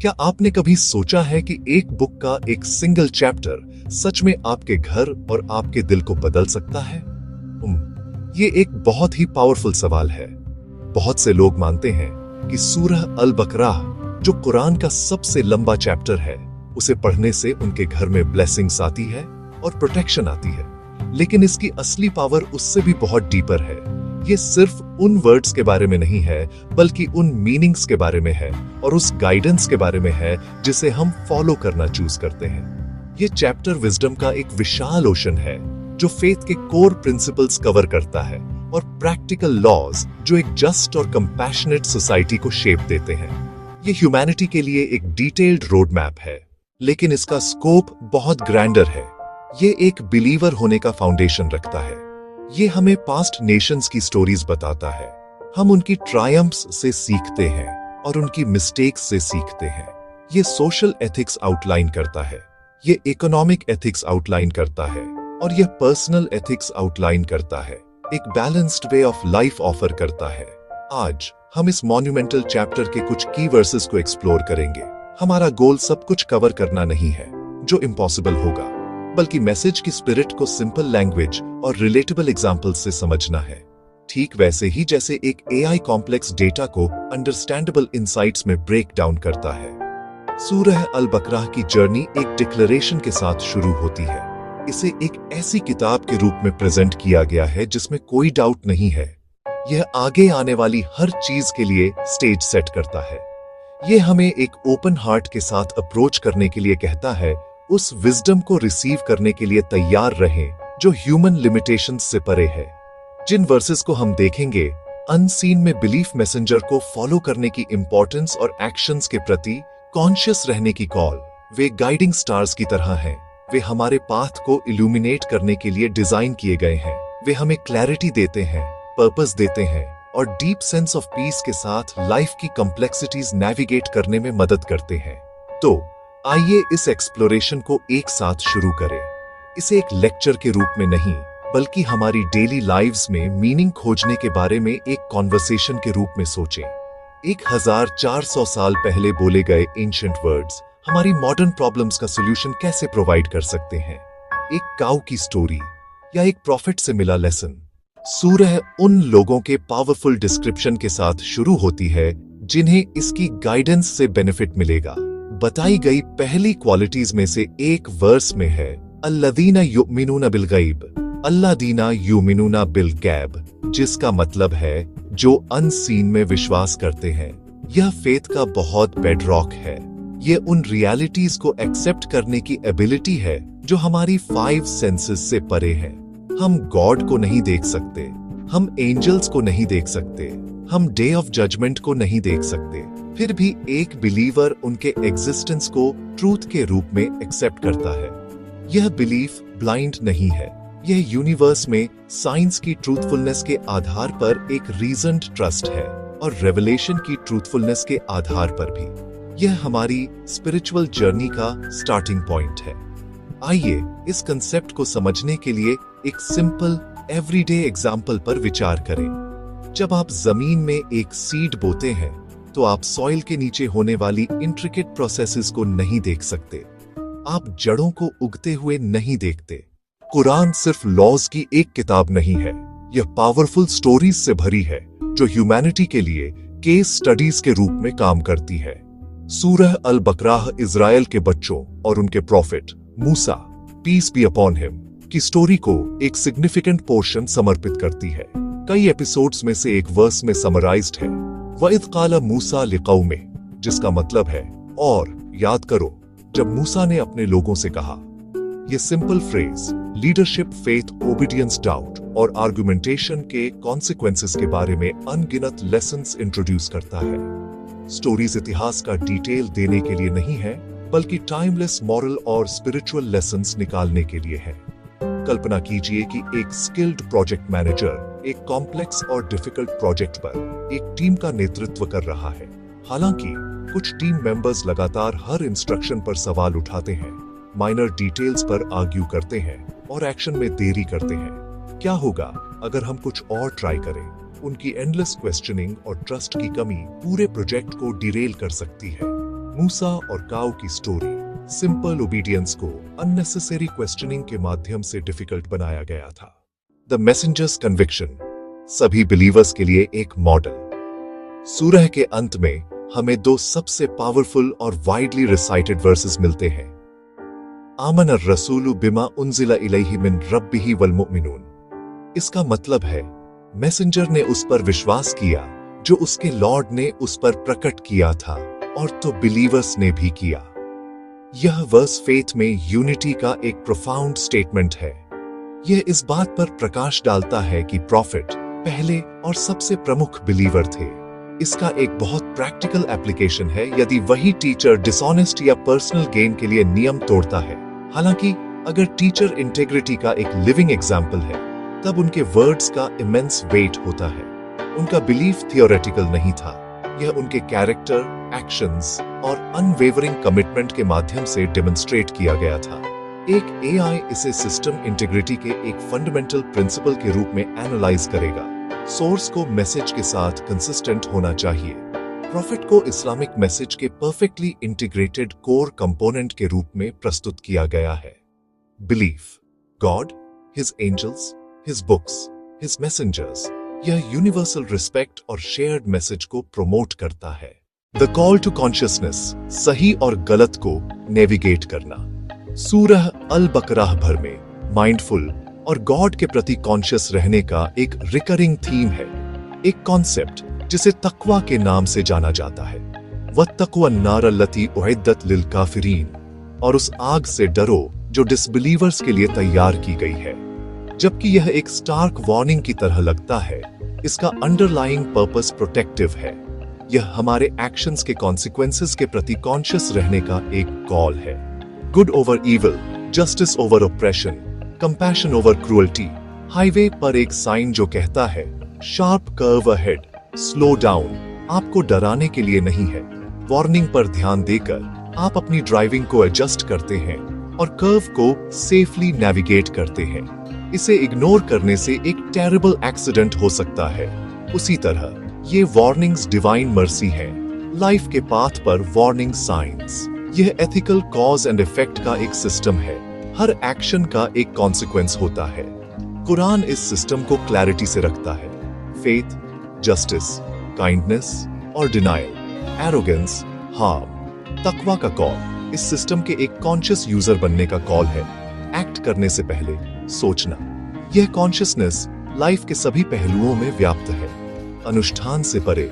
क्या आपने कभी सोचा है कि एक बुक का एक सिंगल चैप्टर सच में आपके घर और आपके दिल को बदल सकता है? ये एक बहुत ही पावरफुल सवाल है। बहुत से लोग मानते हैं कि सूरह अल बकरा, जो कुरान का सबसे लंबा चैप्टर है, उसे पढ़ने से उनके घर में ब्लेसिंग्स आती है और प्रोटेक्शन आती है। लेकिन इसकी असली पावर उससे भी बहुत डीपर है। ये सिर्फ उन वर्ड्स के बारे में नहीं है, बल्कि उन मीनिंग्स के बारे में है और उस गाइडेंस के बारे में है जिसे हम फॉलो करना चूज करते हैं। ये चैप्टर विजडम का एक विशाल ओशन है जो फेथ के कोर प्रिंसिपल्स कवर करता है और प्रैक्टिकल लॉज जो एक जस्ट और कंपैशनेट सोसाइटी को शेप देते हैं। ये ह्यूमैनिटी के लिए एक डिटेल्ड रोड मैप है, लेकिन इसका स्कोप बहुत ग्रैंडर है। ये एक बिलीवर होने का फाउंडेशन रखता है। ये हमें पास्ट नेशंस की स्टोरीज बताता है। हम उनकी ट्रायम्फ्स से सीखते हैं और उनकी मिस्टेक्स से सीखते हैं। ये सोशल एथिक्स आउटलाइन करता है, ये इकोनॉमिक एथिक्स आउटलाइन करता है और यह पर्सनल एथिक्स आउटलाइन करता है। एक balanced way of life offer करता है। आज हम इस मॉन्यूमेंटल चैप्टर के कुछ की वर्सेस को एक्सप्लोर करेंगे। हमारा गोल सब कुछ कवर करना नहीं है जो इम्पॉसिबल होगा, बल्कि मैसेज की स्पिरिट को सिंपल लैंग्वेज और रिलेटेबल एग्जाम्पल्स से समझना है। ठीक वैसे ही जैसे एक एआई कॉम्प्लेक्स डेटा को अंडरस्टैंडेबल इंसाइट्स में ब्रेक डाउन करता है। सूरह अल बकरा की जर्नी एक डिक्लेरेशन के साथ शुरू होती है। इसे एक ऐसी किताब के रूप में प्रेजेंट किया गया है जिसमें कोई डाउट नहीं है। यह आगे आने वाली हर चीज के लिए स्टेज सेट करता है। यह हमें एक ओपन हार्ट के साथ अप्रोच करने के लिए कहता है, उस विजडम को रिसीव करने के लिए तैयार रहें जो ह्यूमन लिमिटेशंस से परे है। जिन वर्सेस को हम देखेंगे, अनसीन में बिलीफ मैसेंजर को फॉलो करने की इंपॉर्टेंस और एक्शंस के प्रति कॉन्शियस रहने की कॉल, वे गाइडिंग स्टार्स की तरह हैं। वे हमारे पाथ को इल्यूमिनेट करने के लिए डिजाइन किए गए हैं। वे हमें क्लैरिटी देते हैं, पर्पस देते हैं और डीप सेंस ऑफ पीस के साथ लाइफ की कॉम्प्लेक्सिटीज नेविगेट करने में मदद करते हैं। तो आइए इस एक्सप्लोरेशन को एक साथ शुरू करें। इसे एक लेक्चर के रूप में नहीं, बल्कि हमारी डेली लाइव्स में मीनिंग खोजने के बारे में एक कॉन्वर्सेशन के रूप में सोचें। 1400 साल पहले बोले गए एंशिएंट वर्ड्स हमारी मॉडर्न प्रॉब्लम्स का सॉल्यूशन कैसे प्रोवाइड कर सकते हैं। एक काऊ की स्टोरी या एक प्रॉफिट से मिला लेसन। सूरह उन लोगों के पावरफुल डिस्क्रिप्शन के साथ शुरू होती है जिन्हें इसकी गाइडेंस से बेनिफिट मिलेगा। बताई गई पहली क्वालिटीज में से एक वर्स में है, अल्लदीना युमिनूना बिल गैब, अल्लादीना युमिनूना बिल गैब, जिसका मतलब है जो अनसीन में विश्वास करते हैं। यह फेथ का बहुत बेडरॉक है। यह उन रियलिटीज को एक्सेप्ट करने की एबिलिटी है जो हमारी 5 सेंसेस से परे है। हम गॉड को नहीं देख सकते, हम एंजल्स को नहीं देख सकते, हम डे ऑफ जजमेंट को नहीं देख सकते, फिर भी एक बिलीवर उनके एग्जिस्टेंस को ट्रूथ के रूप में एक्सेप्ट करता है। यह बिलीफ ब्लाइंड नहीं है, यह यूनिवर्स में साइंस की ट्रूथफुलनेस के आधार पर एक रीजन्ड ट्रस्ट है और रेवलेशन की ट्रूथफुलनेस के आधार पर भी। यह हमारी स्पिरिचुअल जर्नी का स्टार्टिंग पॉइंट है। आइए इस कंसेप्ट को समझने के लिए एक सिंपल एवरीडे एग्जाम्पल पर विचार करें। जब आप जमीन में एक सीड बोते हैं तो आप सॉइल के नीचे होने वाली इंट्रिकेट प्रोसेसेस को नहीं देख सकते। आप जड़ों को उगते हुए नहीं देखते। कुरान सिर्फ लॉज की एक किताब नहीं है, यह पावरफुल स्टोरीज से भरी है जो ह्यूमैनिटी के लिए केस स्टडीज के रूप में काम करती है। सूरह अल बकरा इजराइल के बच्चों और उनके प्रॉफिट मूसा, पीस बी अपॉन हिम, की स्टोरी को एक सिग्निफिकेंट पोर्शन समर्पित करती है। कई एपिसोड्स में से एक वर्स में समराइज्ड है, वइद क़ाल मूसा लिक़ौमे, जिसका मतलब है और याद करो जब मूसा ने अपने लोगों से कहा। यह simple phrase leadership, faith, obedience, doubt और आर्गुमेंटेशन के कॉन्सिक्वेंसेस के बारे में अनगिनत लेसन्स इंट्रोड्यूस करता है। स्टोरीज इतिहास का डिटेल देने के लिए नहीं है, बल्कि टाइमलेस मॉरल और स्पिरिचुअल लेसन्स निकालने के लिए है। कल्पना कीजिए कि एक स्किल्ड प्रोजेक्ट मैनेजर एक कॉम्प्लेक्स और डिफिकल्ट प्रोजेक्ट पर एक टीम का नेतृत्व कर रहा है। हालांकि कुछ टीम मेंबर्स लगातार हर इंस्ट्रक्शन पर सवाल उठाते हैं, माइनर डिटेल्स पर आर्ग्यू करते हैं और एक्शन में देरी करते हैं। क्या होगा अगर हम कुछ और ट्राई करें? उनकी एंडलेस क्वेश्चनिंग और ट्रस्ट की कमी पूरे प्रोजेक्ट को डिरेल कर सकती है। मूसा और काऊ की स्टोरी सिंपल ओबीडियंस को अननेसेसरी क्वेश्चनिंग के माध्यम से डिफिकल्ट बनाया गया था। द मैसेंजर्स कन्विक्शन सभी बिलीवर्स के लिए एक मॉडल। सूरह के अंत में हमें दो सबसे पावरफुल और वाइडली रिसाइटेड वर्सेस मिलते हैं। आमन अर्रसूलु बिमा उन्जिला इलैहि मिन रब्बिही वल मुमिनून। इसका मतलब है मैसेंजर ने उस पर विश्वास किया जो उसके लॉर्ड ने उस पर प्रकट किया था, और तो बिलीवर्स ने भी किया। यह वर्स फेथ में यूनिटी का एक प्रोफाउंड स्टेटमेंट है। यह इस बात पर प्रकाश डालता है कि प्रॉफिट पहले और सबसे प्रमुख बिलीवर थे। इसका एक बहुत प्रैक्टिकल एप्लीकेशन है यदि वही टीचर डिसऑनेस्ट या पर्सनल गेन के लिए नियम तोड़ता है। हालांकि अगर टीचर इंटेग्रिटी का एक लिविंग एग्जाम्पल है, तब उनके वर्ड्स का इमेंस वेट होता है। उनका बिलीफ थियोरेटिकल नहीं था, यह उनके कैरेक्टर, एक्शंस और अनवेवरिंग कमिटमेंट के माध्यम से डेमोन्स्ट्रेट किया गया था। एक एआई इसे सिस्टम इंटीग्रिटी के एक फंडामेंटल प्रिंसिपल के रूप में एनालाइज करेगा। सोर्स को मैसेज के साथ कंसिस्टेंट होना चाहिए। प्रॉफिट को इस्लामिक मैसेज के परफेक्टली इंटीग्रेटेड कोर कंपोनेंट के रूप में प्रस्तुत किया गया है। Belief, God, his angels, his books, his messengers, यह यूनिवर्सल रिस्पेक्ट और शेयर्ड मैसेज को प्रोमोट करता है। द कॉल टू कॉन्शियसनेस, सही और गलत को नेविगेट करना। सूरह अल बकराह भर में माइंडफुल और गॉड के प्रति कॉन्शियस रहने का एक रिकरिंग थीम है, एक कॉन्सेप्ट जिसे तकवा के नाम से जाना जाता है। वत्तक़ुवन नार अल्लती उइद्दत लिल काफिरीन, और उस आग से डरो जो डिसबिलीवर्स के लिए तैयार की गई है। जबकि यह एक स्टार्क वार्निंग की तरह लगता है, इसका अंडरलाइंग पर्पस प्रोटेक्टिव है। यह हमारे एक्शंस के कॉन्सिक्वेंसेस के प्रति कॉन्शियस रहने का एक कॉल है। Good over evil, justice over operation, compassion over cruelty. Highway पर एक साइन जो कहता है sharp curve ahead, slow down, आपको डराने के लिए नहीं है। वार्निंग पर ध्यान देकर आप अपनी ड्राइविंग को एडजस्ट करते हैं और कर्व को सेफली नेविगेट करते हैं। इसे इग्नोर करने से एक टेरिबल एक्सीडेंट हो सकता है। उसी तरह ये वार्निंग्स डिवाइन मर्सी हैं, लाइफ के पाथ पर वार्निंग साइंस। यह एथिकल कॉज एंड इफेक्ट का एक सिस्टम है। हर एक्शन का एक कॉन्सिक्वेंस होता है। कुरान इस सिस्टम को क्लैरिटी से रखता है। फेथ, जस्टिस, काइंडनेस और डिनायल, एरोगेंस, हार्म। तकवा का कॉल इस सिस्टम के एक कॉन्शियस यूजर बनने का कॉल है। एक्ट करने से पहले सोचना। यह कॉन्शियसनेस लाइफ के सभी पहलुओं में व्याप्त है। अनुष्ठान से परे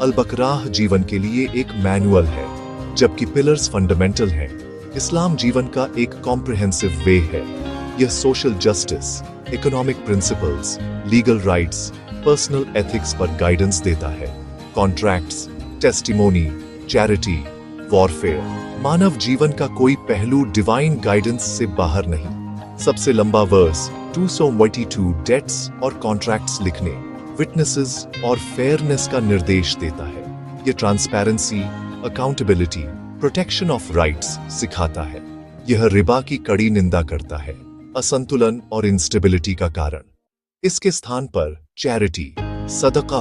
अल बकराह जीवन के लिए एक मैनुअल है, जबकि पिलर्स फंडामेंटल हैं। इस्लाम जीवन का एक कॉम्प्रिहेंसिव वे है। यह social justice, economic principles, legal rights, personal ethics पर गाइडेंस देता है। कॉन्ट्रैक्ट्स, टेस्टिमोनी, चैरिटी, वॉरफेयर, मानव जीवन का कोई पहलू डिवाइन गाइडेंस से बाहर नहीं। सबसे लंबा वर्स 282 डेट्स और कॉन्ट्रैक्ट्स लिखने, विटनेसेस और फेयरनेस का निर्देश देता है। यह transparency, accountability, protection of rights सिखाता है। यह रिबा की कड़ी निंदा करता है, असंतुलन और इंस्टेबिलिटी का कारण। इसके स्थान पर चैरिटी, सदका,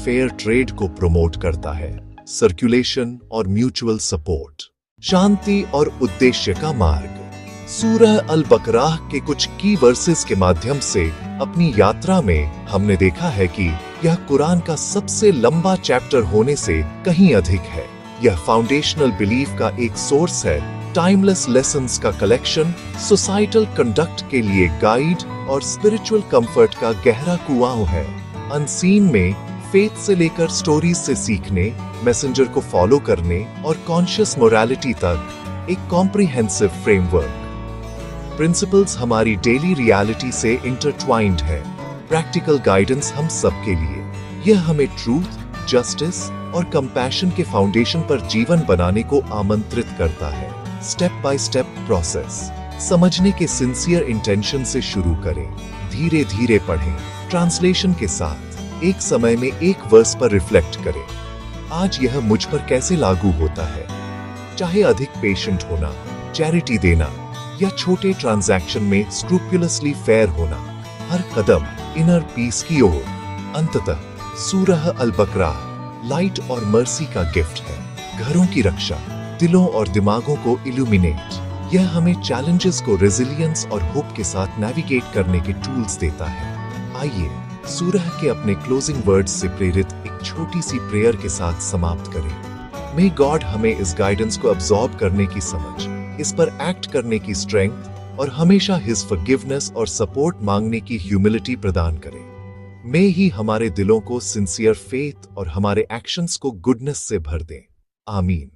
फेयर ट्रेड को प्रमोट करता है, सर्कुलेशन और म्यूचुअल सपोर्ट, शांति और उद्देश्य का मार्ग। सूरह अल बकराह के कुछ की वर्सेस के माध्यम से अपनी यात्रा में हमने देखा है कि यह कुरान का सबसे लंबा चैप्टर होने से कहीं अधिक है। यह फाउंडेशनल बिलीफ का एक सोर्स है, टाइमलेस लेसन्स का कलेक्शन, सोसाइटल कंडक्ट के लिए गाइड और स्पिरिचुअल कंफर्ट का गहरा कुआं है। अनसीन में फेथ से लेकर स्टोरीज से सीखने, मैसेंजर को फॉलो करने और कॉन्शियस मोरालिटी तक एक कॉम्प्रिहेंसिव फ्रेमवर्क। प्रिंसिपल्स हमारी डेली रियलिटी से इंटरट्वाइंड है, प्रैक्टिकल गाइडेंस हम सबके लिए। यह हमें ट्रूथ, जस्टिस और कंपैशन के फाउंडेशन पर जीवन बनाने को आमंत्रित करता है। स्टेप बाय स्टेप प्रोसेस समझने के सिंसियर इंटेंशन से शुरू करें, धीरे धीरे पढ़ें, ट्रांसलेशन के साथ एक समय में एक वर्स पर रिफ्लेक्ट करें। आज यह मुझ पर कैसे लागू होता है? चाहे अधिक पेशेंट होना, चैरिटी देना या छोटे ट्रांजैक्शन में स्क्रूपुलसली फेयर होना, हर कदम इनर पीस की ओर। अंततः सूरह अल बकराह लाइट और मर्सी का गिफ्ट है, घरों की रक्षा, दिलों और दिमागों को इल्यूमिनेट। यह हमें चैलेंजेस को रेजिलियंस और होप के साथ नेविगेट करने के टूल्स देता है। आइए सूरह के अपने क्लोजिंग वर्ड्स से प्रेरित एक छोटी सी प्रेयर के साथ समाप्त करें। मे गॉड हमें इस गाइडेंस को अब्सॉर्ब करने की समझ, इस पर एक्ट करने की स्ट्रेंथ और हमेशा हिज फॉरगिवनेस और सपोर्ट मांगने की ह्यूमिलिटी प्रदान करे। मे ही हमारे दिलों को सिंसियर फेथ और हमारे एक्शंस को गुडनेस से भर दें। आमीन।